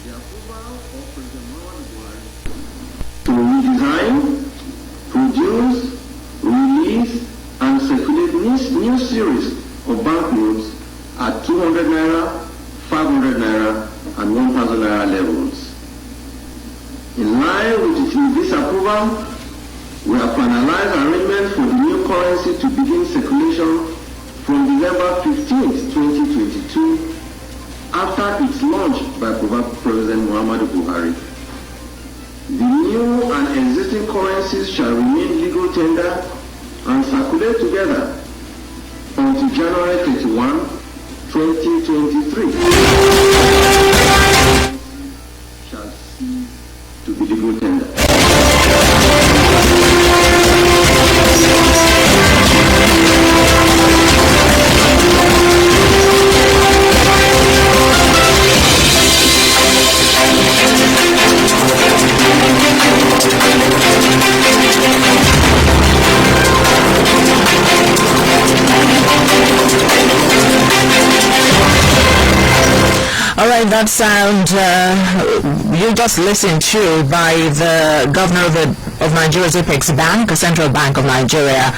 the approval of President Muhammadu Buhari to redesign, produce, release, and circulate new series of banknotes at 200 naira, 500 naira, and 1,000 naira levels. In line with this approval, we have finalized arrangements for the new currency to begin circulation from December 15, 2022, after its launch by President Muhammadu Buhari. The new and existing currencies shall remain legal tender and circulate together until January 31, 2023. Shall cease to be legal tender. All right, that sound you just listened to by the governor of Nigeria's Apex Bank, a central bank of Nigeria,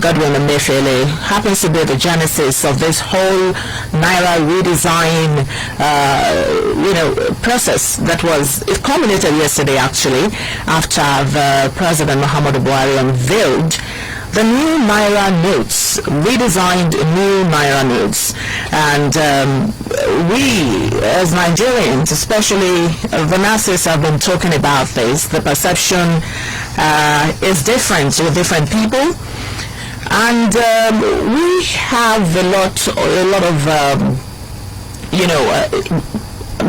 Godwin Emefiele, happens to be the genesis of this whole NAIRA redesign, process that it culminated yesterday actually, after the President Muhammadu Buhari unveiled the new NAIRA notes, redesigned new NAIRA notes. And we, as Nigerians, especially the masses, have been talking about this. The perception is different with different people. And we have a lot of,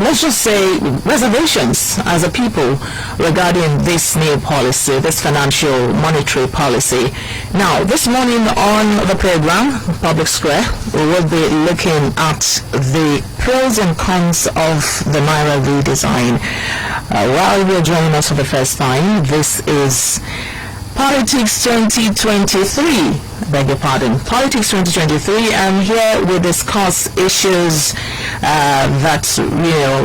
let's just say reservations as a people regarding this new policy, this financial monetary policy. Now, this morning on the program, Public Square, we will be looking at the pros and cons of the NAIRA redesign. While you're joining us for the first time, this is Politics 2023. Beg your pardon, Politics 2023, and here we discuss issues that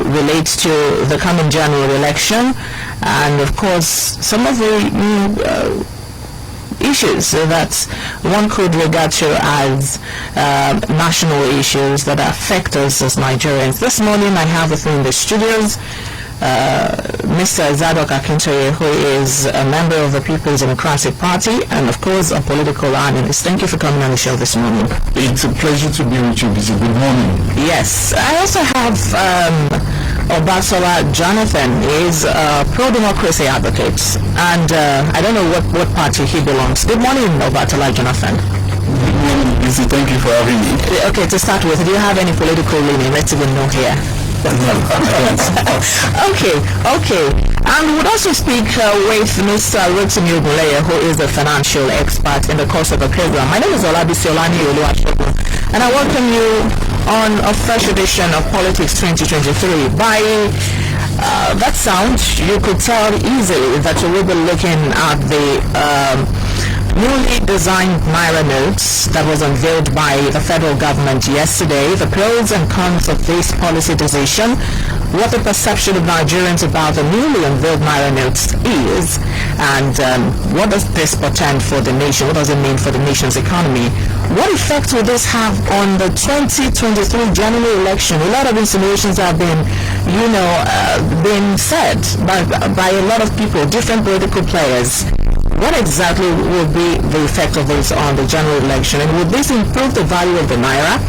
relate to the coming general election, and of course some of the issues that one could regard to as national issues that affect us as Nigerians. This morning I have with me in the studios Mr. Zadok Akintoye, who is a member of the People's Democratic Party and, of course, a political analyst. Thank you for coming on the show this morning. It's a pleasure to be with you, Bisi. Good morning. Yes. I also have Obatola Jonathan. He's a pro-democracy advocate, and I don't know what party he belongs. Good morning, Obatola Jonathan. Good morning, Bisi. Thank you for having me. Okay, to start with, do you have any political leaning? Let's even know here. Okay. And we'll also speak with Mr. Rotimi Ogunleye, who is a financial expert in the course of the program. My name is Olabisi Olani Oluwasegun, and I welcome you on a fresh edition of Politics 2023. By that sound, you could tell easily that we will be looking at the newly designed NAIRA notes that was unveiled by the federal government yesterday, the pros and cons of this policy decision, what the perception of Nigerians about the newly unveiled NAIRA notes is, and what does this portend for the nation? What does it mean for the nation's economy? What effect will this have on the 2023 general election? A lot of insinuations have been, been said by a lot of people, different political players. What exactly will be the effect of this on the general election, and will this improve the value of the NAIRA?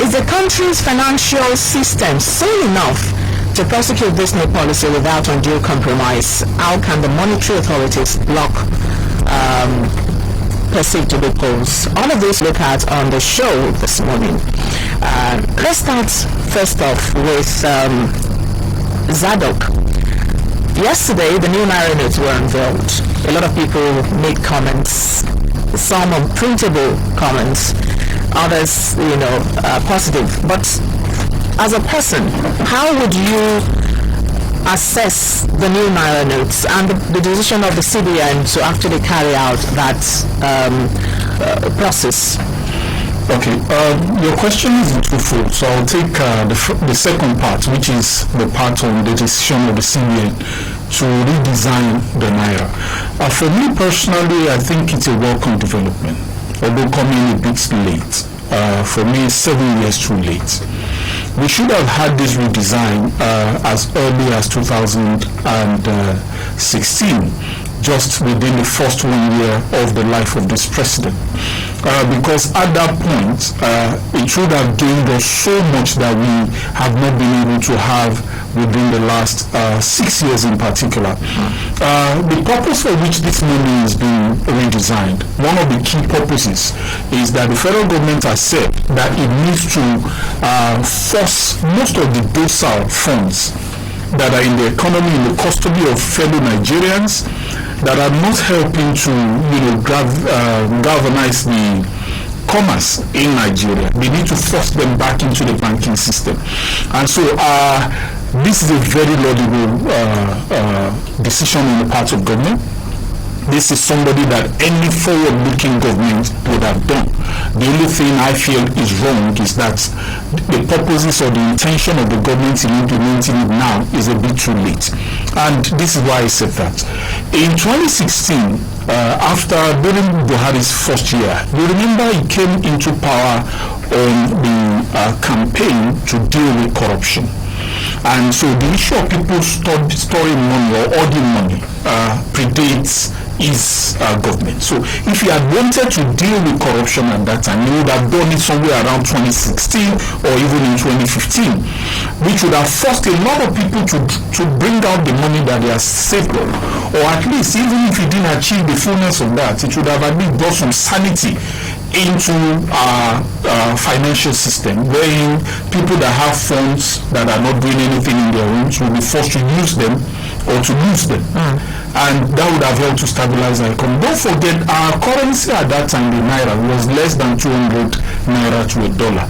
Is the country's financial system sane enough to prosecute this new policy without undue compromise? How can the monetary authorities block perceived loopholes? All of this look at on the show this morning. Let's start first off with Zadok. Yesterday, the new NAIRA notes were unveiled. A lot of people made comments, some unprintable comments, others, positive. But as a person, how would you assess the new NAIRA notes and the decision of the CBN to actually carry out that process? Okay, your question is twofold, so I'll take the second part, which is the part on the decision of the CBN to redesign the NAIRA. For me personally, I think it's a welcome development, although coming a bit late. For me, 7 years too late. We should have had this redesign as early as 2016, just within the first 1 year of the life of this president. Because at that point, it should have gained us so much that we have not been able to have within the last 6 years in particular. The purpose for which this money is being redesigned, one of the key purposes is that the federal government has said that it needs to force most of the docile funds that are in the economy in the custody of fellow Nigerians that are not helping to, galvanize the commerce in Nigeria. They need to force them back into the banking system. And so this is a very laudable decision on the part of government. This is somebody that any forward-looking government would have done. The only thing I feel is wrong is that the purposes or the intention of the government in implementing it now is a bit too late. And this is why I said that. In 2016, during Buhari's first year, you remember he came into power on the campaign to deal with corruption. And so the issue of people storing money or hoarding money predates his government. So if he had wanted to deal with corruption at that time, he would have done it somewhere around 2016 or even in 2015, which would have forced a lot of people to bring out the money that they are saved up. Or at least, even if he didn't achieve the fullness of that, it would have at least brought some sanity into financial system, wherein people that have funds that are not doing anything in their rooms will be forced to use them or to lose them. And that would have helped to stabilize our economy. Don't forget, our currency at that time, the NAIRA, was less than 200 Naira to $1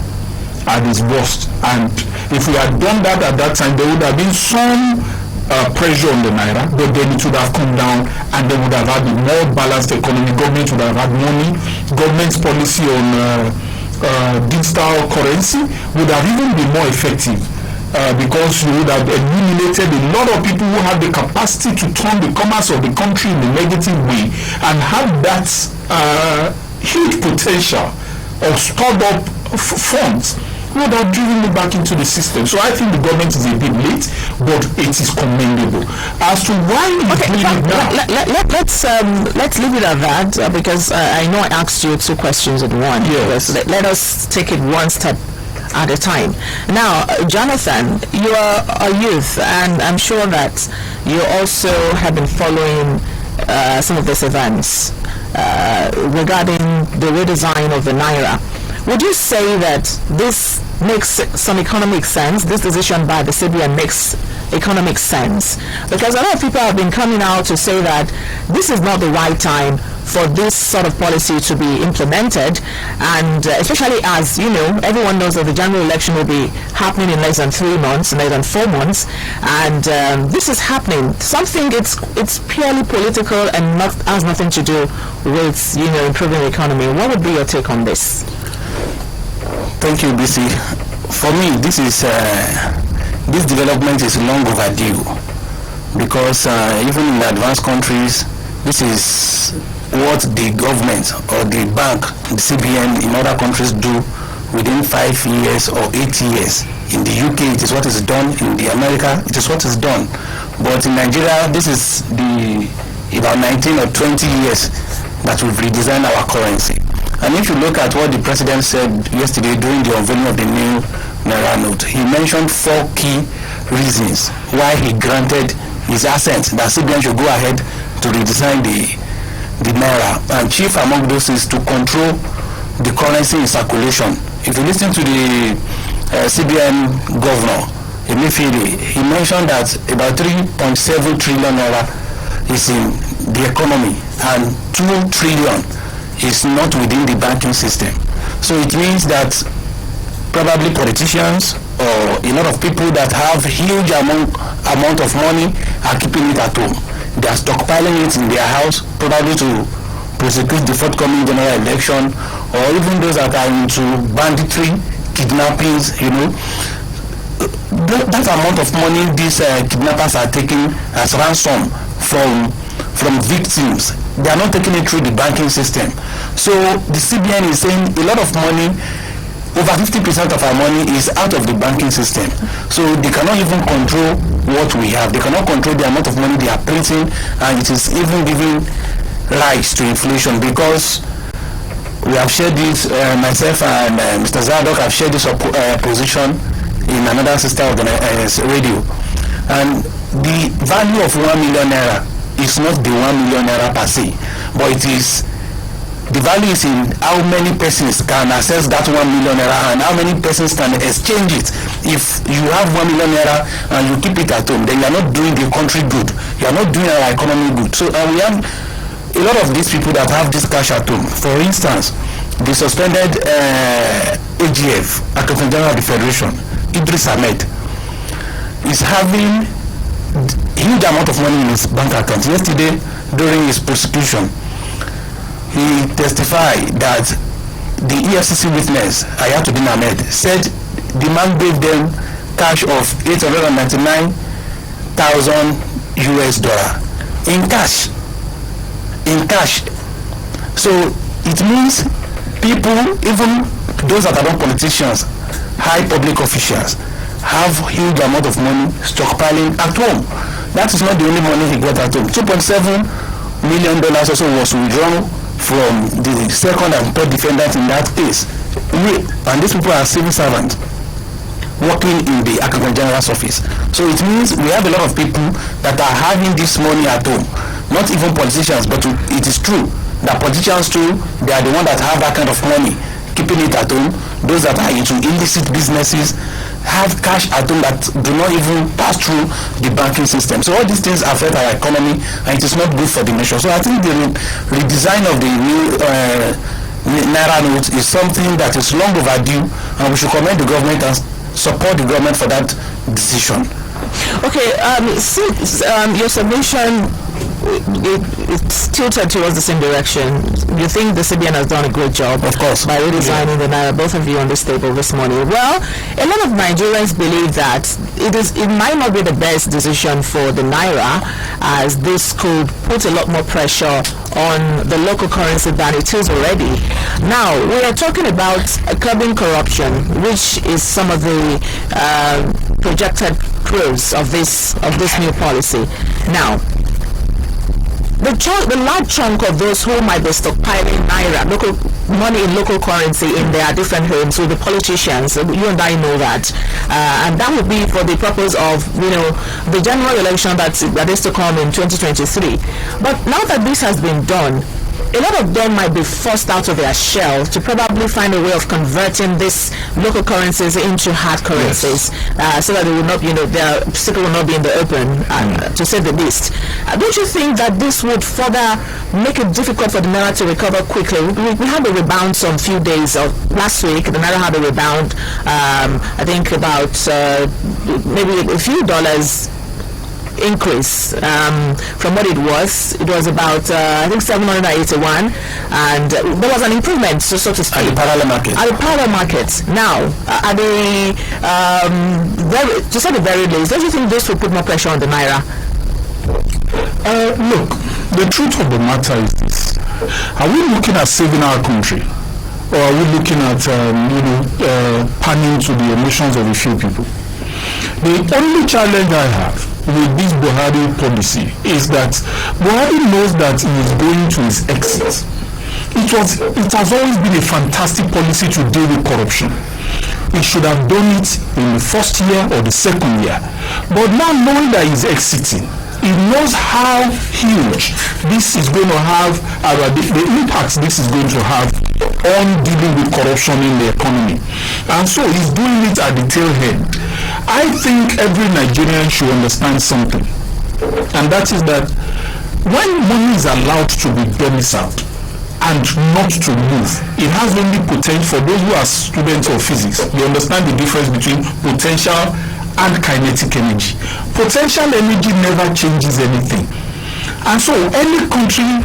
at its worst. And if we had done that at that time, there would have been some pressure on the NAIRA, but then it would have come down and they would have had a more balanced economy. Government would have had money. Government's policy on digital currency would have even been more effective because you would have eliminated a lot of people who have the capacity to turn the commerce of the country in a negative way and have that huge potential of stored up funds would have driven me back into the system. So I think the government is a bit late, but it is commendable. As to why we doing it now, let's leave it at that because I know I asked you two questions in one. Yes. Let us take it one step at a time. Now, Jonathan, you are a youth, and I'm sure that you also have been following some of these events regarding the redesign of the NAIRA. Would you say that this makes some economic sense? This decision by the CBN makes economic sense? Because a lot of people have been coming out to say that this is not the right time for this sort of policy to be implemented, and especially as, everyone knows that the general election will be happening in less than 3 months, less than 4 months, and this is happening. Something it's purely political and has nothing to do with, improving the economy. What would be your take on this? Thank you, BC. For me, this development is long overdue because even in advanced countries, this is what the government or the bank, the CBN in other countries do within 5 years or 8 years. In the UK, it is what is done. In the America, it is what is done. But in Nigeria, this is about 19 or 20 years that we've redesigned our currency. And if you look at what the president said yesterday during the unveiling of the new NAIRA note, he mentioned 4 key reasons why he granted his assent that CBN should go ahead to redesign the NAIRA. And chief among those is to control the currency in circulation. If you listen to the CBN governor, Emefiele, he mentioned that about 3.7 trillion naira is in the economy and 2 trillion is not within the banking system. So it means that probably politicians or a lot of people that have huge amount of money are keeping it at home. They are stockpiling it in their house, probably to prosecute the forthcoming general election or even those that are into banditry, kidnappings, that amount of money these kidnappers are taking as ransom from victims, they are not taking it through the banking system. So the CBN is saying a lot of money, over 50% of our money is out of the banking system. So they cannot even control what we have. They cannot control the amount of money they are printing, and it is even giving rise to inflation, because we have shared this, myself and Mr. Zadok have shared this position in another sister radio. And the value of 1 million naira is not the 1 million naira per se, but it is the value is in how many persons can access that 1 million naira and how many persons can exchange it. If you have 1 million naira and you keep it at home, then you are not doing the country good. You are not doing our economy good. So we have a lot of these people that have this cash at home. For instance, the suspended AGF, Accountant General of the Federation, Idris Ahmed, is having huge amount of money in his bank account. Yesterday, during his prosecution, he testified that the EFCC witness, Ayatollah Ahmed, said the man gave them cash of $899,000 in cash. So it means people, even those that are not politicians, high public officials, have huge amount of money stockpiling at home. That is not the only money he got at home. $2.7 million also was withdrawn from the second and third defendants in that case. And these people are civil servants working in the Accountant General's office. So it means we have a lot of people that are having this money at home. Not even politicians, but it is true that politicians too, they are the ones that have that kind of money, keeping it at home. Those that are into illicit businesses have cash at home that do not even pass through the banking system. So all these things affect our economy, and it is not good for the nation. So I think the redesign of the new NAIRA note is something that is long overdue, and we should commend the government and support the government for that decision. Okay, since your submission it's tilted towards the same direction, you think the CBN has done a great job, of course, by redesigning the NAIRA? Both of you on this table this morning. Well, a lot of Nigerians believe that it might not be the best decision for the NAIRA, as this could put a lot more pressure on the local currency than it is already. Now, we are talking about curbing corruption, which is some of the projected pros of this new policy. Now, the large chunk of those who might be stockpiling NAIRA, local money in local currency in their different homes, with the politicians, you and I know that, and that would be for the purpose of the general election that is to come in 2023. But now that this has been done, a lot of them might be forced out of their shell to probably find a way of converting these local currencies into hard currencies, so that they will not, their secret will not be in the open, to say the least. Don't you think that this would further make it difficult for the NAIRA to recover quickly? We had a rebound some few days of last week. The NAIRA had a rebound, I think about maybe a few dollars increase from what it was. It was about I think 781, and there was an improvement, so to speak, at the parallel market. At the parallel market. Now, at the to say the very least, don't you think this will put more pressure on the NAIRA? Look, the truth of the matter is this: are we looking at saving our country, or are we looking at panning to the emotions of a few people? The only challenge I have with this Buhari policy is that Buhari knows that he is going to his exit. It has always been a fantastic policy to deal with corruption. He should have done it in the first year or the second year. But now, knowing that he's exiting, he knows how huge this is going to have, the impact this is going to have on dealing with corruption in the economy. And so he's doing it at the tail end. I think every Nigerian should understand something, and that is that when money is allowed to be domiciled and not to move, it has only potential. For those who are students of physics, you understand the difference between potential and kinetic energy. Potential energy never changes anything, and so any country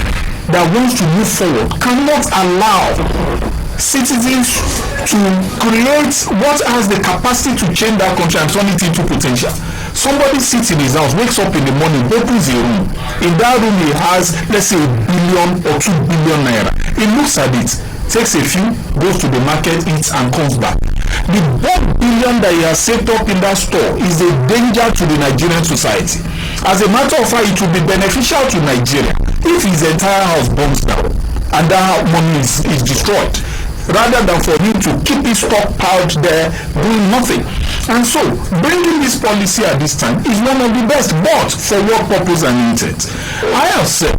that wants to move forward cannot allow citizens to create what has the capacity to change that country and turn it into potential. Somebody sits in his house, wakes up in the morning, opens a room. In that room he has, let's say, 1 billion or 2 billion naira. He looks at it, takes a few, goes to the market, eats and comes back. The 1 billion that he has set up in that store is a danger to the Nigerian society. As a matter of fact, it will be beneficial to Nigeria if his entire house burns down and that money is destroyed, rather than for him to keep his stock piled there doing nothing. And so, bringing this policy at this time is one of the best, but for what purpose and intent? I have said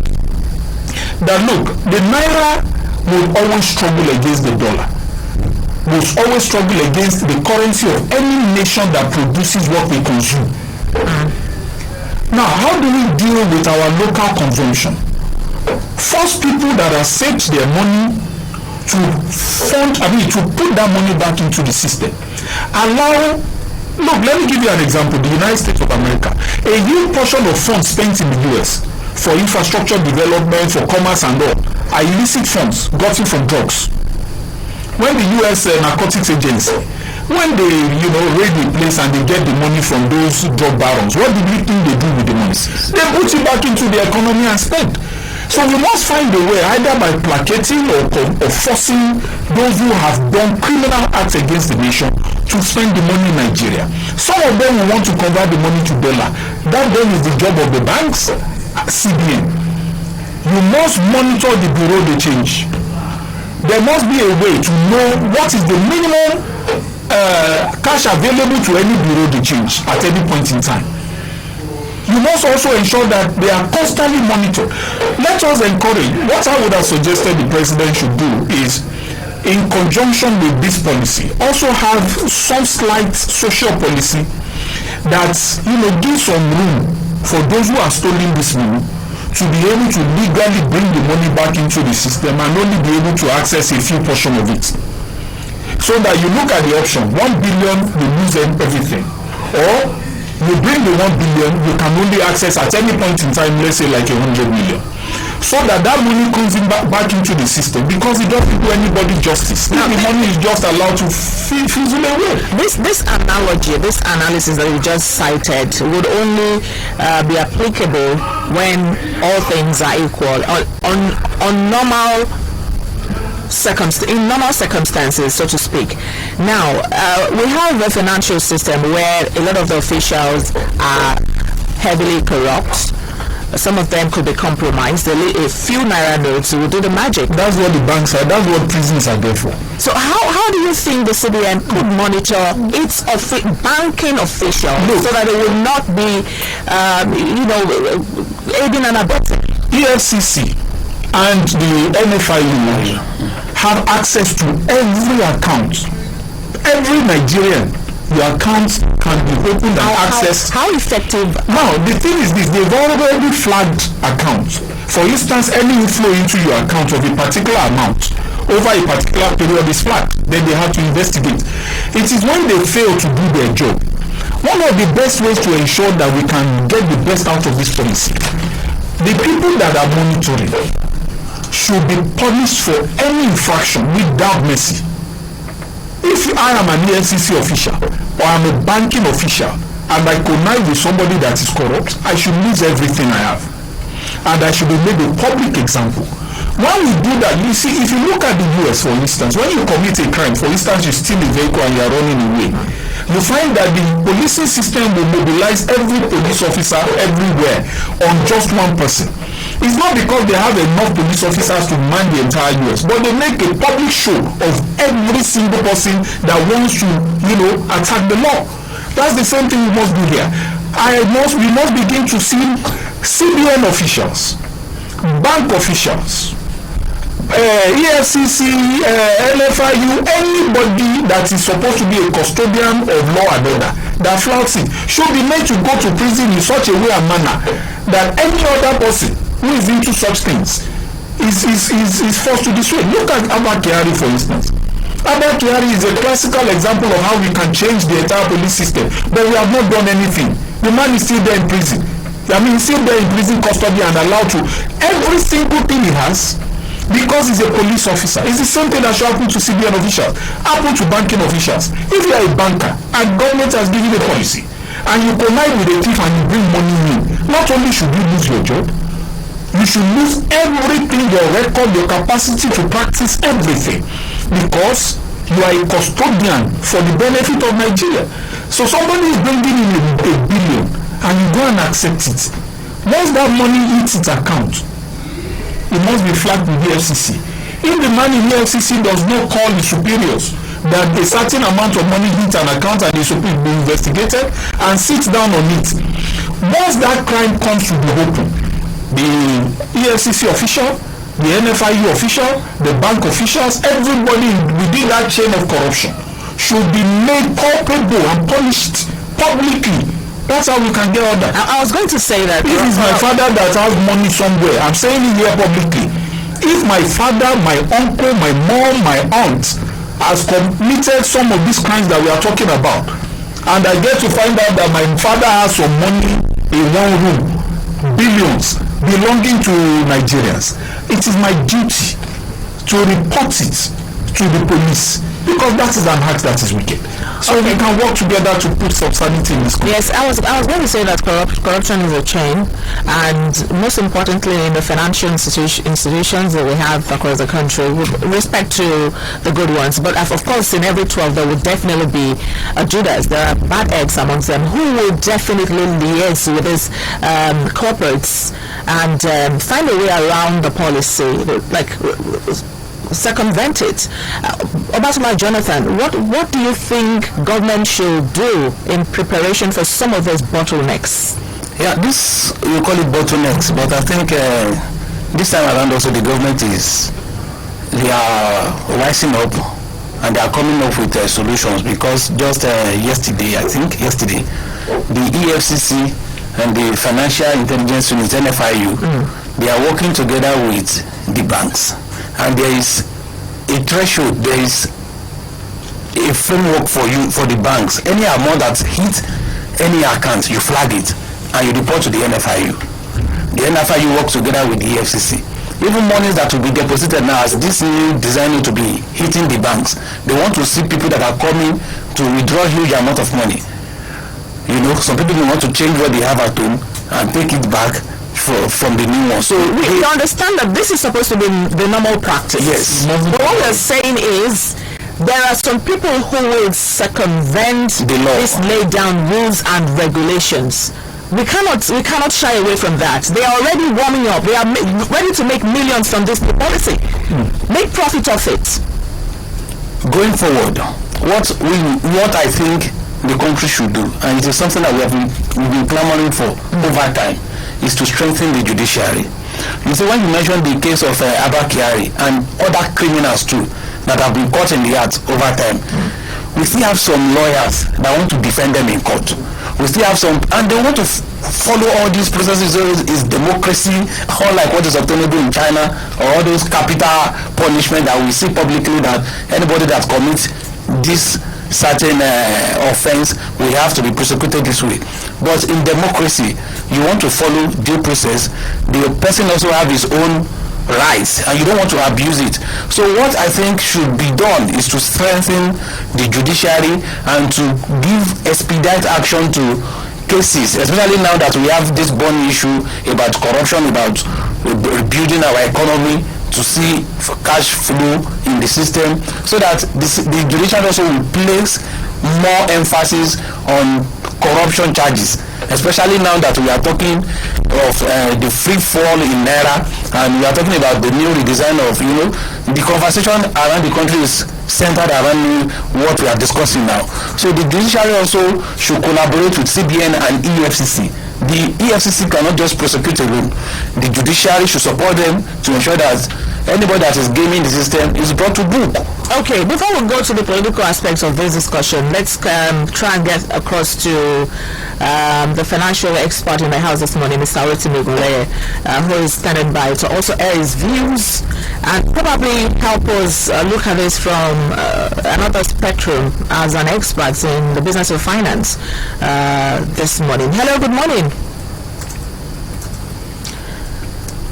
that, look, the Naira will always struggle against the dollar, will always struggle against the currency of any nation that produces what we consume. Now, how do we deal with our local consumption? Force people that have saved their money to put that money back into the system. Look, let me give you an example. The United States of America, a huge portion of funds spent in the US for infrastructure development, for commerce and all, are illicit funds gotten from drugs. When the US Narcotics Agency, when they, raid the place and they get the money from those drug barons, what do you think they do with the money? They put it back into the economy and spend. So we must find a way, either by placating or forcing those who have done criminal acts against the nation to spend the money in Nigeria. Some of them will want to convert the money to dollar. That then is the job of the banks, CBN. You must monitor the bureau de change. There must be a way to know what is the minimum cash available to any bureau de change at any point in time. You must also ensure that they are constantly monitored. Let us encourage, what I would have suggested the president should do is, in conjunction with this policy, also have some slight social policy that, gives some room for those who are stealing this money to be able to legally bring the money back into the system and only be able to access a few portion of it. So that you look at the option, 1 billion, you lose everything. Or you bring the 1 billion, you can only access at any point in time, let's say like 100 million. So that money comes in back into the system, because it doesn't do anybody justice. Now the money is just allowed to fizzle away. This analogy, this analysis that you just cited would only be applicable when all things are equal. On normal in normal circumstances, so to speak. Now, we have a financial system where a lot of the officials are heavily corrupt. Some of them could be compromised. A few naira notes will do the magic. That's what the banks are. That's what prisons are there for. So how do you think the CBN could monitor its banking officials so that it will not be, aiding and abetting? EFCC and the NFIU have access to every account. Every Nigerian, your accounts can be opened and accessed. How effective? Now, the thing is this, they've already flagged accounts. For instance, any inflow into your account of a particular amount over a particular period is flagged. Then they have to investigate. It is when they fail to do their job. One of the best ways to ensure that we can get the best out of this policy, the people that are monitoring should be punished for any infraction without mercy. If I am an EFCC official or I'm a banking official and I connive with somebody that is corrupt, I should lose everything I have. And I should be made a public example. When we do that, you see, if you look at the US, for instance, when you commit a crime, for instance, you steal a vehicle and you are running away, you find that the policing system will mobilize every police officer everywhere on just one person. It's not because they have enough police officers to man the entire US, but they make a public show of every single person that wants to, attack the law. That's the same thing we must do here. We must begin to see CBN officials, bank officials, EFCC, NFIU, anybody that is supposed to be a custodian of law and order that flouts it should be made to go to prison in such a way and manner that any other person who is into such things is forced to dissuade. Look at Abba Kyari, for instance. Abba Kyari is a classical example of how we can change the entire police system, but we have not done anything. The man is still there in prison. He's still there in prison custody and allowed to. Every single thing he has, because he's a police officer. It's the same thing that should happen to CBN officials, happen to banking officials. If you are a banker and government has given a policy and you connive with a thief and you bring money in, not only should you lose your job, you should lose everything, your record, your capacity to practice everything, because you are a custodian for the benefit of Nigeria. So somebody is bringing in a billion and you go and accept it. Once that money hits its account, it must be flagged with the FCC. If the man in the FCC does not call the superiors that a certain amount of money hits an account and is supposed to be investigated and sits down on it, once that crime comes to the open, the EFCC official, the NFIU official, the bank officials, everybody within that chain of corruption should be made culpable and punished publicly. That's how we can get order. I was going to say that. If it's my father that has money somewhere, I'm saying it here publicly. If my father, my uncle, my mom, my aunt has committed some of these crimes that we are talking about, and I get to find out that my father has some money in one room, billions, belonging to Nigerians, it is my duty to report it to the police, because that is an act that is wicked. So we can work together to put some sanity in this country. Yes, I was going to say that corruption is a chain, and most importantly in the financial institutions that we have across the country, with respect to the good ones. But of course, in every 12 there would definitely be a Judas. There are bad eggs amongst them who will definitely liaise with these corporates and find a way around the policy, like circumvent it. Obatala Jonathan, what do you think government should do in preparation for some of those bottlenecks? Yeah, this, you call it bottlenecks, but I think this time around also the government they are rising up and they are coming up with solutions, because just yesterday, the EFCC and the Financial Intelligence Unit, NFIU, they are working together with the banks. And there is a threshold, there is a framework for the banks. Any amount that hits any account, you flag it and you report to the NFIU. The NFIU works together with the EFCC. Even monies that will be deposited now, as this new design to be hitting the banks, they want to see people that are coming to withdraw huge amount of money. You know, some people want to change what they have at home and take it back from the new one. So we understand that this is supposed to be the normal practice. Yes. But what we're saying is there are some people who will circumvent the law, these laid down rules and regulations. We cannot shy away from that. They are already warming up. They are ready to make millions from this new policy. Make profit of it. Going forward, what I think the country should do, and it is something that we've been clamoring for over time, is to strengthen the judiciary. You see, when you mention the case of Adaba and other criminals too that have been caught in the act over time, we still have some lawyers that want to defend them in court. We still have some, and they want to follow all these processes. Is democracy, all like what is obtainable in China, or all those capital punishment that we see publicly, that anybody that commits this certain offense, we have to be prosecuted this way. But in democracy, you want to follow due process. The person also have his own rights, and you don't want to abuse it. So what I think should be done is to strengthen the judiciary and to give expedite action to cases, especially now that we have this burning issue about corruption, about rebuilding our economy, to see cash flow in the system, so that the judiciary also will place more emphasis on corruption charges, especially now that we are talking of the free fall in NAIRA, and we are talking about the new redesign of, the conversation around the country is centered around what we are discussing now. So the judiciary also should collaborate with CBN and EFCC. The EFCC cannot just prosecute alone. The judiciary should support them to ensure that anybody that is gaming the system is brought to book. Okay, before we go to the political aspects of this discussion, let's try and get across to the financial expert in the house this morning, Mr. Rotimi Ogunleye, who is standing by to also air his views and probably help us look at this from another spectrum as an expert in the business of finance this morning. Hello, good morning.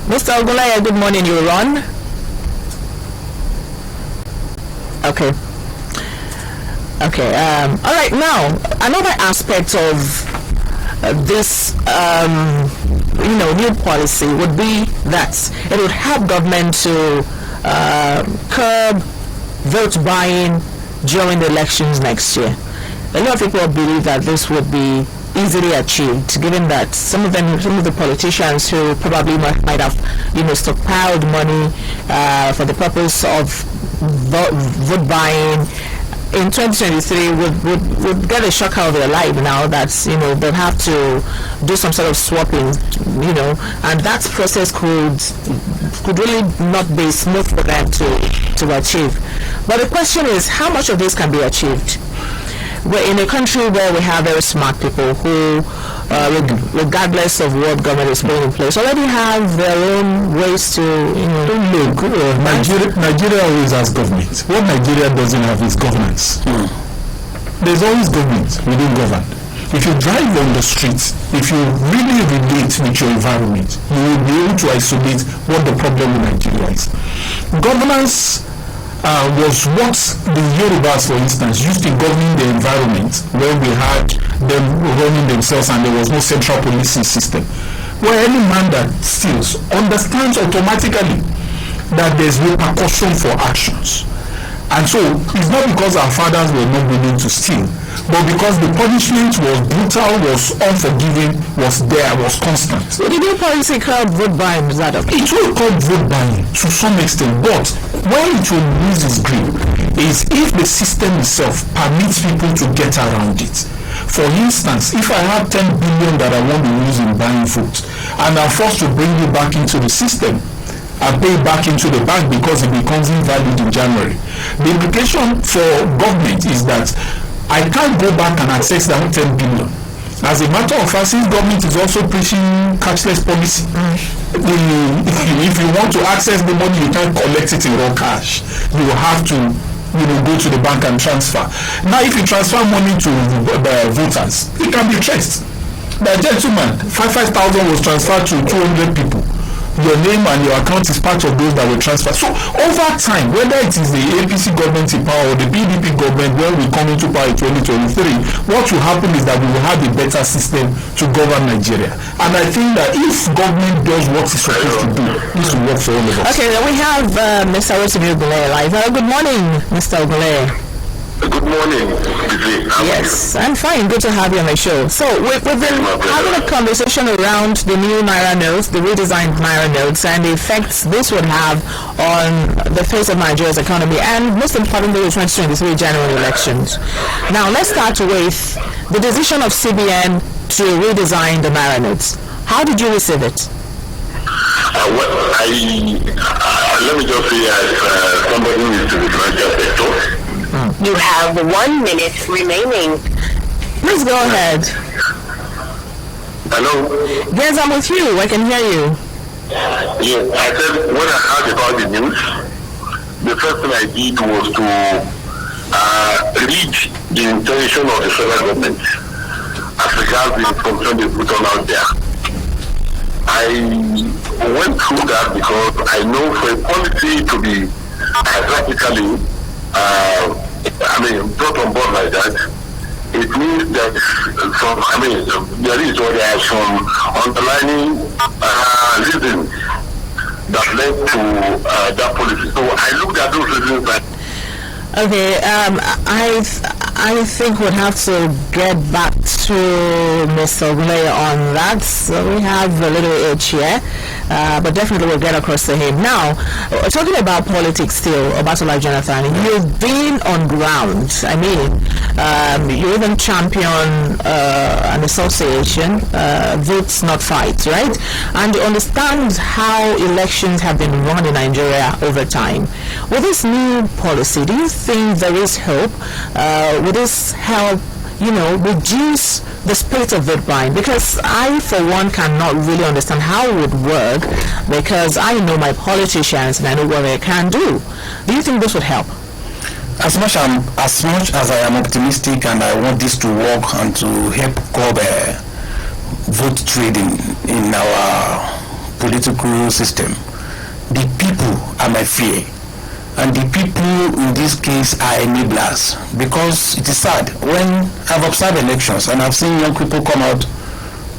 Mr. Ogunleye, good morning. You're on. Okay. Okay. All right. Now, another aspect of this, new policy would be that it would help government to curb vote buying during the elections next year. A lot of people believe that this would be easily achieved, given that some of the politicians who probably might have, stockpiled money for the purpose of vote buying in 2023 would get a shock out of their life now that they'll have to do some sort of swapping, and that process could really not be smooth for them to achieve. But the question is, how much of this can be achieved? We're in a country where we have very smart people who, regardless of what government is putting in place, already have their own ways to, Look, Nigeria always has government. What Nigeria doesn't have is governance. There's always government within government. If you drive on the streets, if you really relate with your environment, you will be able to isolate what the problem with Nigeria is. Governance was what the Yorubas, for instance, used in governing the environment when we had them running themselves and there was no central policing system. Where any man that steals understands automatically that there's repercussion for actions. And so it's not because our fathers were not willing to steal, but because the punishment was brutal, was unforgiving, was there, was constant. So the new policy called vote buying, is that okay? It will call vote buying to some extent, but where it will lose its grip is if the system itself permits people to get around it. For instance, if I have 10 billion that I want to use in buying votes, and I'm forced to bring it back into the system, I pay back into the bank because it becomes invalid in January. The implication for government is that I can't go back and access that 10 billion. As a matter of fact, since government is also preaching cashless policy, if you want to access the money, you can't collect it in raw cash. You will have to go to the bank and transfer. Now, if you transfer money to voters, it can be traced. The gentleman, 5,000 was transferred to 200 people. Your name and your account is part of those that were transferred. So over time, whether it is the APC government in power or the PDP government when we come into power in 2023, what will happen is that we will have a better system to govern Nigeria. And I think that if government does what it's supposed to do, this will work for all of us. Okay, then we have Mr. Rotimi Ogule live. Good morning, Mr. Ogule. Good morning, Vivi. Yes, I'm fine. Good to have you on my show. So we've been having a conversation around the new NAIRA notes, the redesigned NAIRA notes, and the effects this would have on the face of Nigeria's economy, and most importantly, the 2023 general elections. Now, let's start with the decision of CBN to redesign the NAIRA notes. How did you receive it? Let me just say, as somebody who is in the financial sector, you have 1 minute remaining. Please go ahead. Hello? Yes, I'm with you. I can hear you. Yes, I said when I heard about the news, the first thing I did was to read the intention of the federal government as regards the information they put on out there. I went through that because I know for a policy to be practically brought on board like that, it means that there are some underlying reasons that led to that policy. So I looked at those reasons like okay, I think we'll have to get back to Mr. Ogule on that. So we have a little edge here, but definitely we'll get across to him. Now, talking about politics still, Obatola Jonathan, you've been on ground. I mean, you even champion an association, Votes Not Fight, right? And you understand how elections have been run in Nigeria over time. With this new policy, do you think there is hope? Would this help, reduce the spirit of vote buying? Because I, for one, cannot really understand how it would work, because I know my politicians and I know what they can do. Do you think this would help? As much as I am optimistic and I want this to work and to help curb vote trading in our political system, the people are my fear. and the people in this case are enablers, because it is sad when I've observed elections and I've seen young people come out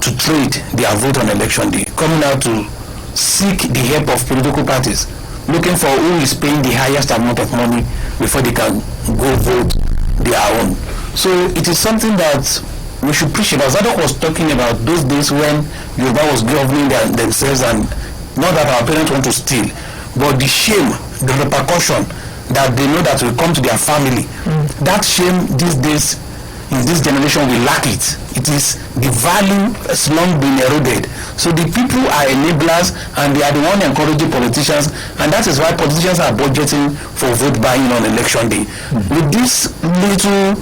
to trade their vote on election day, coming out to seek the help of political parties, looking for who is paying the highest amount of money before they can go vote their own. So it is something that we should appreciate. As Zadok was talking about those days when Yoruba was governing themselves, and not that our parents want to steal, but the shame, the repercussion that they know that will come to their family. That shame these days, in this generation, we lack it. It is the value has long been eroded. So the people are enablers, and they are the one encouraging politicians, and that is why politicians are budgeting for vote buying on election day. With this little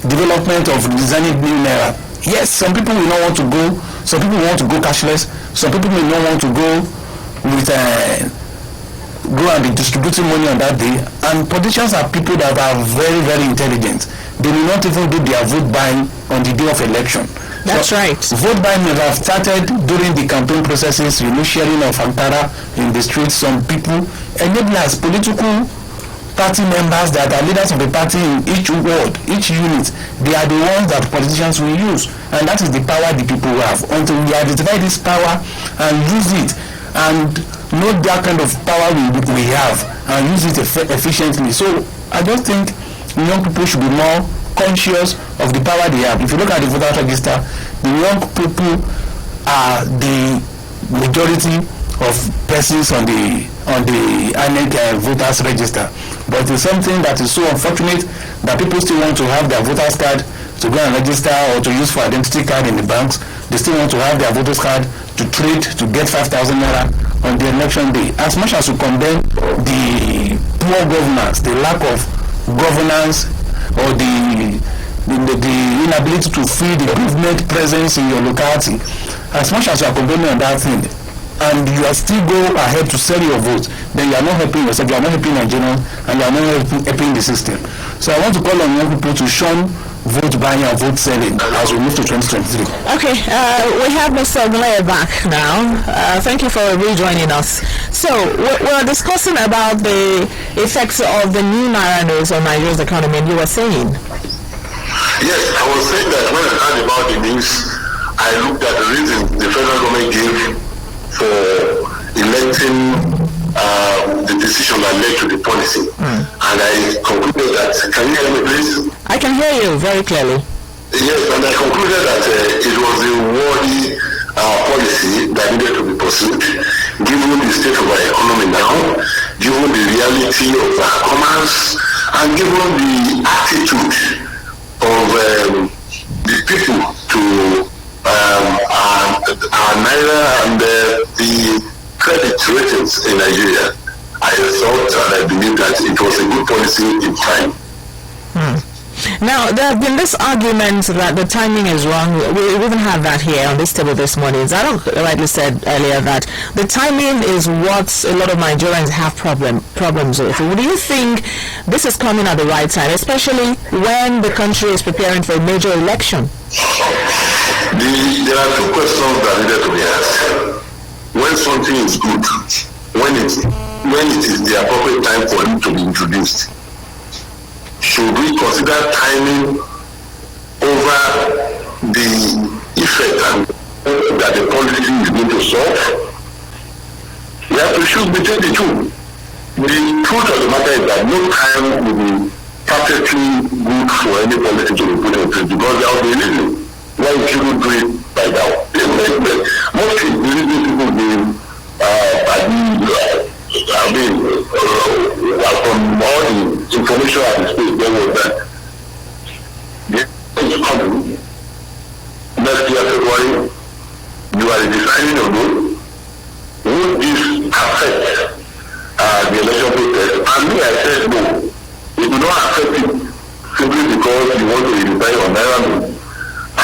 development of designing new NAIRA, yes, some people will not want to go, some people want to go cashless, some people may not want to go with go and be distributing money on that day. And politicians are people that are very, very intelligent. They will not even do their vote buying on the day of election. That's right. Vote buying may have started during the campaign processes, sharing of Ankara in the streets. Some people, enablers, political party members that are leaders of the party in each ward, each unit, they are the ones that politicians will use. And that is the power the people have. Until we identify this power and use it, and know that kind of power we have, and use it efficiently. So I just think young people should be more conscious of the power they have. If you look at the voter register, the young people are the majority of persons on the INEC voters register. But it's something that is so unfortunate that people still want to have their voters card to go and register, or to use for identity card in the banks. They still want to have their voters card to trade, to get 5,000 naira on the election day. As much as we condemn the poor governance, the lack of governance, or the inability to feel the government presence in your locality, as much as you are condemning on that thing, and you are still go ahead to sell your vote, then you are not helping yourself, you are not helping Nigerians, and you are not helping the system. So I want to call on young people to shun vote buying and vote selling as we move to 2023. Okay, we have Mr. Ogunleye back now. Thank you for rejoining us. So we're discussing about the effects of the new NAIRA news on Nigeria's economy, and you were saying? Yes, I was saying that when I heard about the news, I looked at the reasons the federal government gave for electing the decision that led to the policy. And I concluded that, can you hear me please? I can hear you very clearly. Yes, and I concluded that it was a worthy policy that needed to be pursued, given the state of our economy now, given the reality of our commerce, and given the attitude of the people to our NAIRA and the credit ratings in Nigeria. I thought and I believe that it was a good policy in time. Now, there have been this argument that the timing is wrong. We even have that here on this table this morning. Zadok rightly said earlier that the timing is what a lot of Nigerians have problems with. Do you think this is coming at the right time, especially when the country is preparing for a major election? There are two questions that needed to be asked. When something is good, when it is the appropriate time for it to be introduced, should we consider timing over the effect that the policy is going to solve? We have to choose between the two. The truth of the matter is that no time will be perfectly good for any policy to be put in place, because there will be a reason why you shouldn't do it by now. Mostly the reason people do from all the information at the state, there was that is coming next year February. You are deciding on those. Would this affect the election process? And me, I said no. It will not affect it simply because you want to decide on NAIRA,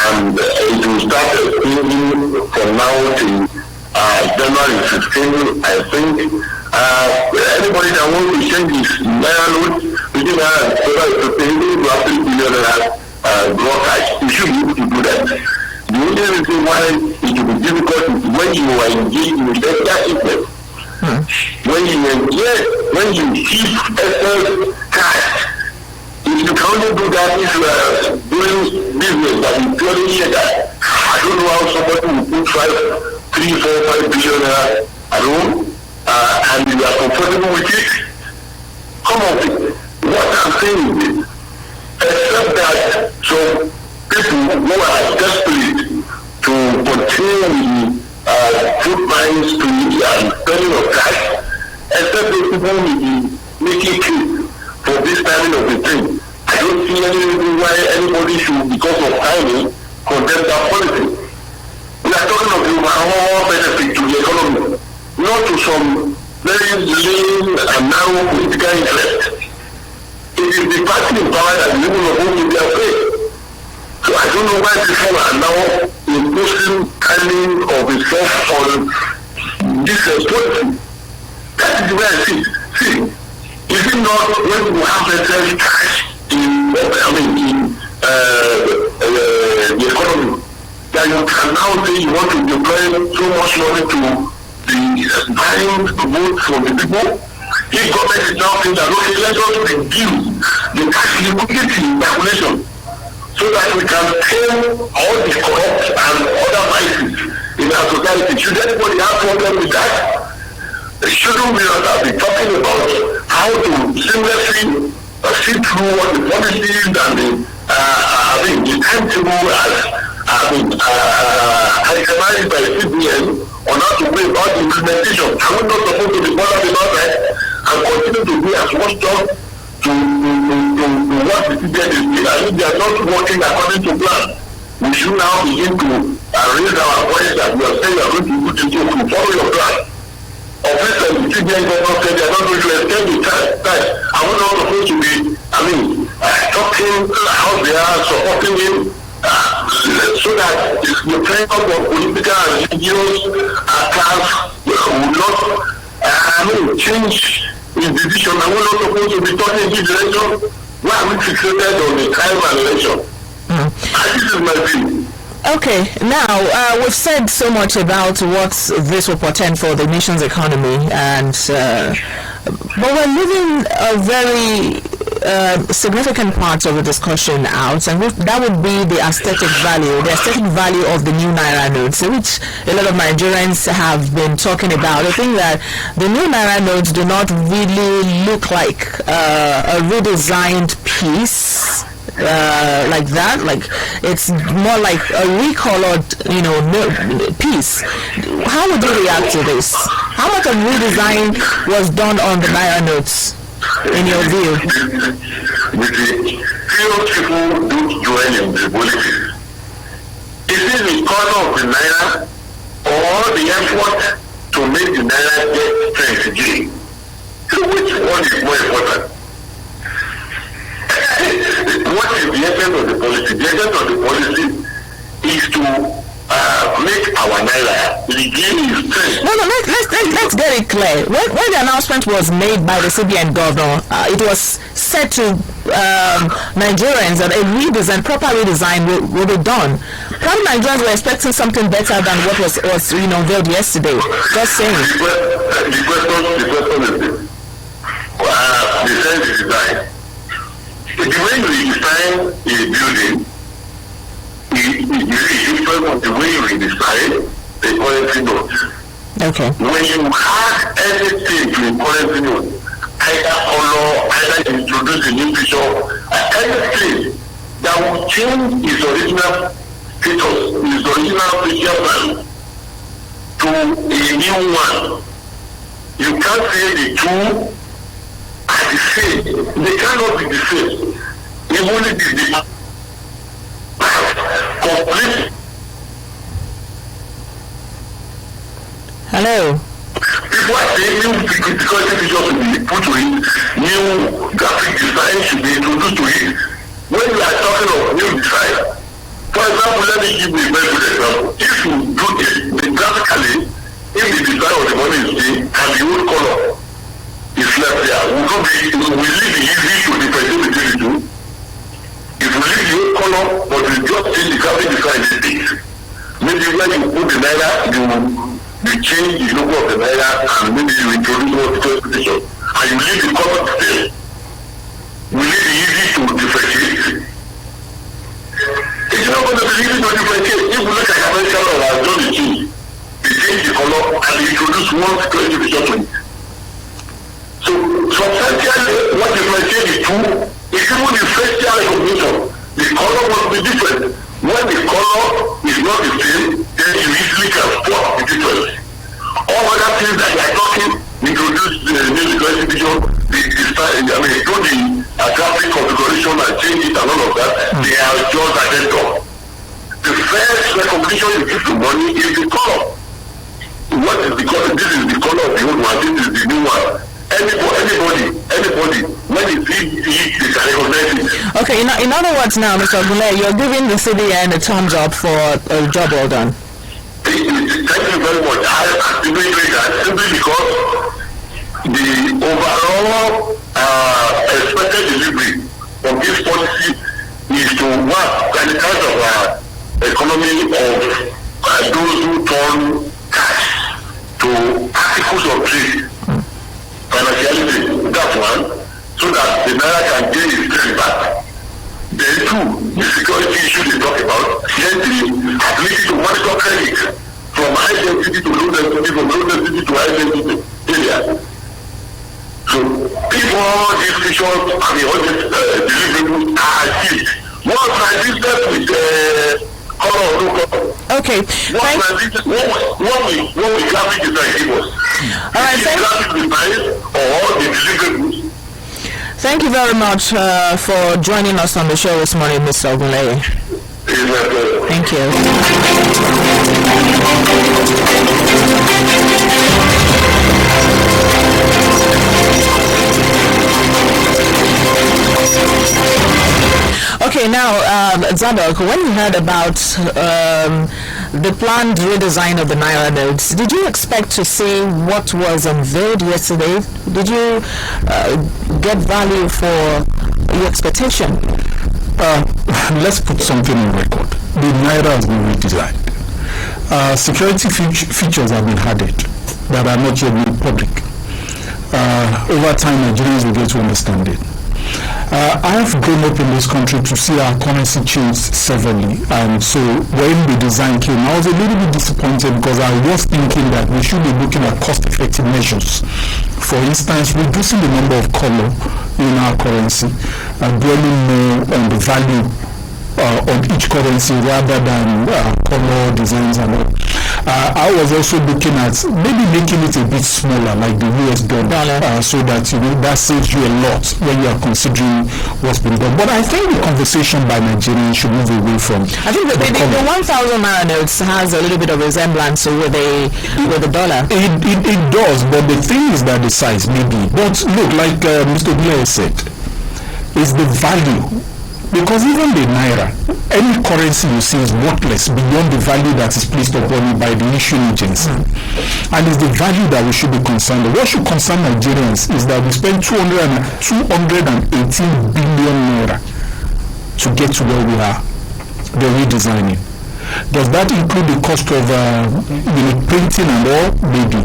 and it will start changing from now to January 15, I think. Anybody that wants to change his NAIRA note within February 15 to actually be gross cash, you should be able to do that. The only reason why it will be difficult is when you are engaged in extra interest. When you engage when you keep excess cash, if you can only do that if you are doing business that is purely legal, I don't know how somebody will put 3, 4, 5 billion at home and you are comfortable with it. Come on, what I'm saying is this. Except that some people who are desperate to continue food mines to and spending of cash, except those people will be making case for this timing of the thing. I don't see any reason why anybody should, because of timing, condemn that policy. We are talking of the overall benefit to the economy, not to some very lean and narrow political interest. It is the party in power that the people of whom they are paid. So I don't know why people are now imposing timing of itself on this policy. That is the way I see it. See, is it not when you have excess cash in the economy that you can now say you want to deploy so much money to the buying votes from the people? If government is now saying that, okay, let us reduce the cash liquidity calculation so that we can tame all the corrupt and other vices in our society. Should anybody have problem with that? Shouldn't we be talking about how to seamlessly see through what the policies and the timetable itemized by the CBN on how to bring about the implementation? Are we not supposed to be bothered about that and continue to do as much job to what the CBN is doing? I think they are not working according to plan. We should now begin to raise our voice that we are saying we are going to put into to follow your plan. Officially, the CBN government said they are not going to extend the time. And we're not supposed to be, talking how they are supporting him so that the pressure of political and religious class will not change his decision. And we're not supposed to be talking in this direction. Why are we fixated on the time and election? And this is my view. Okay, now we've said so much about what this will portend for the nation's economy, and but we're leaving a very significant part of the discussion out, and that would be the aesthetic value of the new NAIRA notes, which a lot of Nigerians have been talking about. I think that the new NAIRA notes do not really look like a redesigned piece. Like that, like it's more like a recolored, piece. How would you react to this? How much of redesign was done on the NAIRA notes, in your view? Few people don't join in the politics. Is it the color of the NAIRA or the effort to make the NAIRA get strength again? So which one is more important? What is the essence of the policy? The essence of the policy is to make our NAIRA regain its strength. No, let's get it clear. When the announcement was made by the CBN governor, it was said to Nigerians that a proper redesign will be done. Probably Nigerians were expecting something better than what was unveiled yesterday. Just saying. The question is this. The sense is design. The way you design a building is different from the way you design the currency note. Okay. When you add anything to a currency note, either color, either you introduce a new feature, anything that will change its original status, its original feature plan to a new one, you can't say the two are the same. They cannot be the same. Even if it is complete. Hello. People are saying new security features should be put to it, new graphic design should be introduced to it. When you are talking of new design, for example, let me give you a very good example. If you do it graphically, if the design of the money is same and the old color is left there, it will leave it easy to differentiate between the two. It will leave the old color, but you just change the graphic design in it. Maybe when you put the NAIRA, you change the logo of the NAIRA and maybe you introduce more specification. and you leave the color the same, will it be easy to differentiate? It's not going to be easy to differentiate. If you look at conventional law has done the two, they change the color and they introduce one security feature to it. So substantially, what differentiates the two is even the facial recognition. The color must be different. When the color is not the same, then you easily can spot the difference. All other things that you are talking, introduce the new security feature, the style, do the graphic configuration and change it and all of that, they are just identical. The first recognition you give to money is the color. What is the color? This is the color of the old one, this is the new one. Anybody, when you see it, they can recognize it. Okay, in other words now, Mr. Ogunleye, you're giving the CBN a thumbs up for a job well done. Thank you very much. I am doing that simply because the overall expected delivery of this policy is to work at the kind of economy of those who turn cash to articles of trade. Financiality, that's one, so that the Naira can gain its strength back. Then two, the security issue they talk about. Then three, ability to monitor credit from high density to low density, from low density to high density area. So if all these features, all these deliverables are achieved, what transistor with color or no color? Okay. What we graphic design give us? All right, thank you very much for joining us on the show this morning, Mr. Ogunleye. Thank you. Okay, now, Zadok, when you heard about the planned redesign of the Naira notes, did you expect to see what was unveiled yesterday? Did you get value for your expectation? Let's put something on record. The Naira has been redesigned. Security features have been added that are not yet made public. Over time, Nigerians will get to understand it. I have grown up in this country to see our currency change severally, and so when the design came, I was a little bit disappointed because I was thinking that we should be looking at cost-effective measures. For instance, reducing the number of color in our currency, dwelling more on the value on each currency rather than color designs and all. I was also looking at maybe making it a bit smaller, like the US dollar, so that that saves you a lot when you are considering what's been done. But I think the conversation by Nigerians should move away from. I think the 1,000 Naira notes has a little bit of resemblance with the dollar. It does, but the thing is that the size maybe. But look, like Mr. Blair said, is the value. Because even the Naira, any currency you see is worthless beyond the value that is placed upon it by the issuing agency. And it's the value that we should be concerned with. What should concern Nigerians is that we spend 218 billion Naira to get to where we are. The redesigning. Does that include the cost of printing and all? Maybe.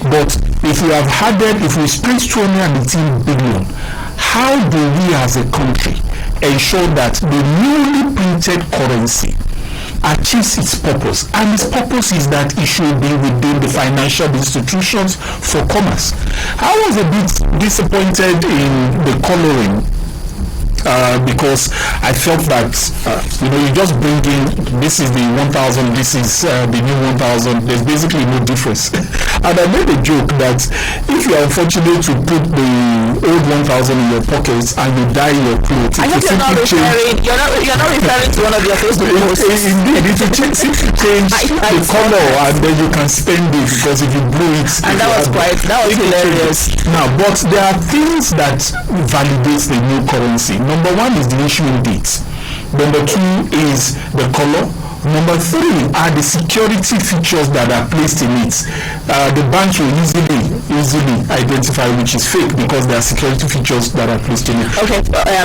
But if we spend 218 billion, how do we as a country ensure that the newly printed currency achieves its purpose? And its purpose is that it should be within the financial institutions for commerce. I was a bit disappointed in the coloring because I felt that you just bring in, this is the 1,000, this is the new 1,000. There's basically no difference. And I made a joke that if you are unfortunate to put the old 1,000 in your pockets and you dye your clothes, I hope you're not referring to one of your Facebook posts. Indeed, it will simply change the color and then you can spend it, because if you blew it, and that was hilarious. Now, but there are things that validates the new currency. Number one is the issuing date. Number two is the color. Number three are the security features that are placed in it. The banks will easily identify which is fake because there are security features that are placed in it. Okay,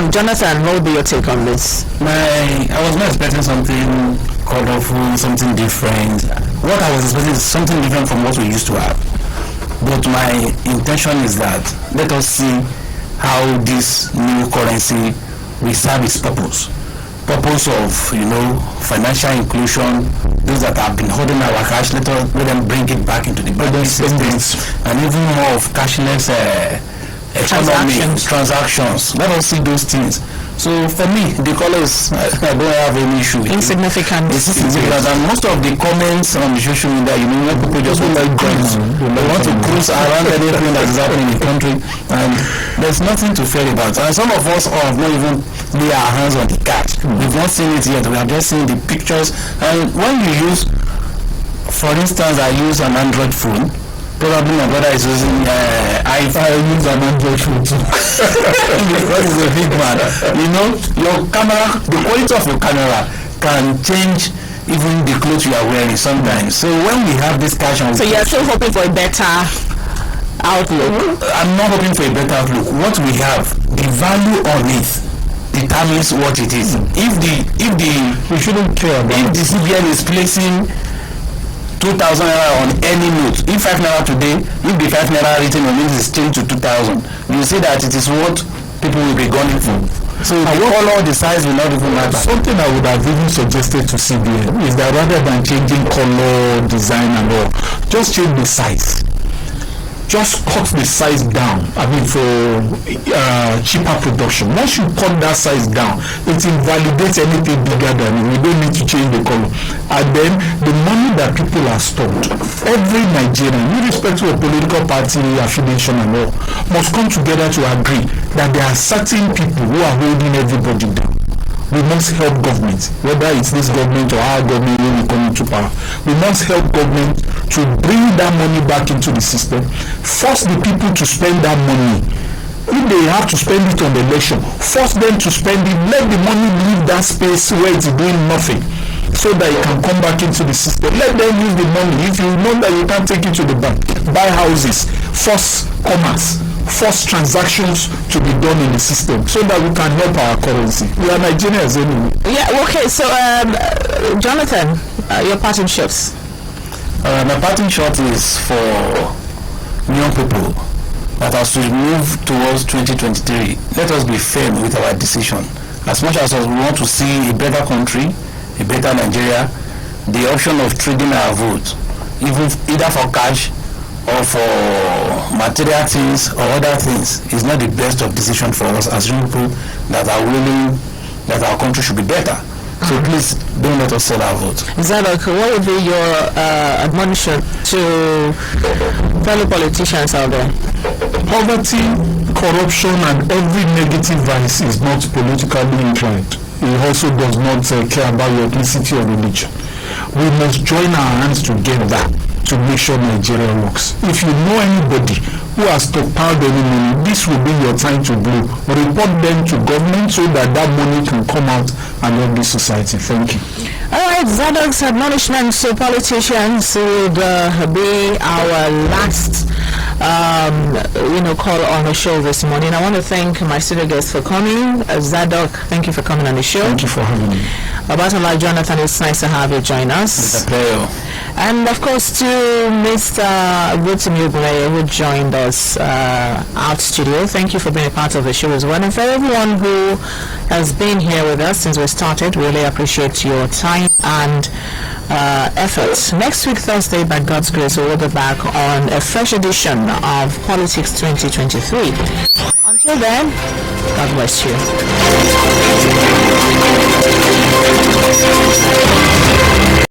Jonathan, what would be your take on this? I was not expecting something colorful, something different. What I was expecting is something different from what we used to have. But my intention is that let us see how this new currency will serve its purpose of financial inclusion. Those that have been holding our cash, let them bring it back into the banking system, and even more of cashless economy transactions. Let us see those things. So for me, the colors, I don't have any issue with insignificant. It's insignificant. And most of the comments on the social media, when people just want to cruise, they want to cruise around everything that is happening in the country, and there's nothing to fear about. And some of us have not even lay our hands on the cash. We've not seen it yet. We have just seen the pictures. And when you use, for instance, I use an Android phone. Probably my brother is using iPhone. I use an Android phone too. Because he's a big man. Your camera, the quality of your camera can change even the clothes you are wearing sometimes. So when we have this cash on... So you're still hoping for a better outlook? I'm not hoping for a better outlook. What we have, the value on it determines what it is. We shouldn't care about if the CBN is placing 2,000 naira on any note. If 5 naira today, if the 5 naira written on it is changed to 2,000, you see that it is what people will be gunning for. So the color, the size will not even matter. Something I would have even suggested to CBN is that rather than changing color, design and all, just change the size. Just cut the size down. For cheaper production. Once you cut that size down, it invalidates anything bigger than it. We don't need to change the color. And then the money that people are stored, every Nigerian, irrespective of political party affiliation and all, must come together to agree that there are certain people who are holding everybody down. We must help government, whether it's this government or our government when we come into power. We must help government to bring that money back into the system, force the people to spend that money. If they have to spend it on the election, force them to spend it, let the money leave that space where it's doing nothing, so that it can come back into the system. Let them use the money. If you know that you can't take it to the bank, buy houses, force commerce, force transactions to be done in the system, so that we can help our currency. We are Nigerians anyway. Yeah, okay, so Jonathan, your parting shots. My parting shot is for young people that as we move towards 2023, let us be firm with our decision. As much as we want to see a better country, a better Nigeria, the option of trading our vote, either for cash or for material things or other things, is not the best of decision for us as young people that are willing that our country should be better. So please don't let us sell our vote. Zadok, what would be your admonition to fellow politicians out there? Poverty, corruption and every negative vice is not politically inclined. It also does not care about your ethnicity or religion. We must join our hands together to make sure Nigeria works. If you know anybody who has stockpiled any money, this will be your time to blow. Report them to government so that that money can come out and help the society. Thank you. All right, Zadok's admonishments to politicians would be our last call on the show this morning. I want to thank my studio guests for coming. Zadok, thank you for coming on the show. Thank you for having me. Obatala Jonathan, it's nice to have you join us. It's a pleasure. And of course to Mr. Rotimi Ogunleye, who joined us out studio. Thank you for being a part of the show as well. And for everyone who has been here with us since we started, really appreciate your time and efforts. Next week, Thursday, by God's grace, we'll be back on a fresh edition of Politics 2023. Until then, God bless you.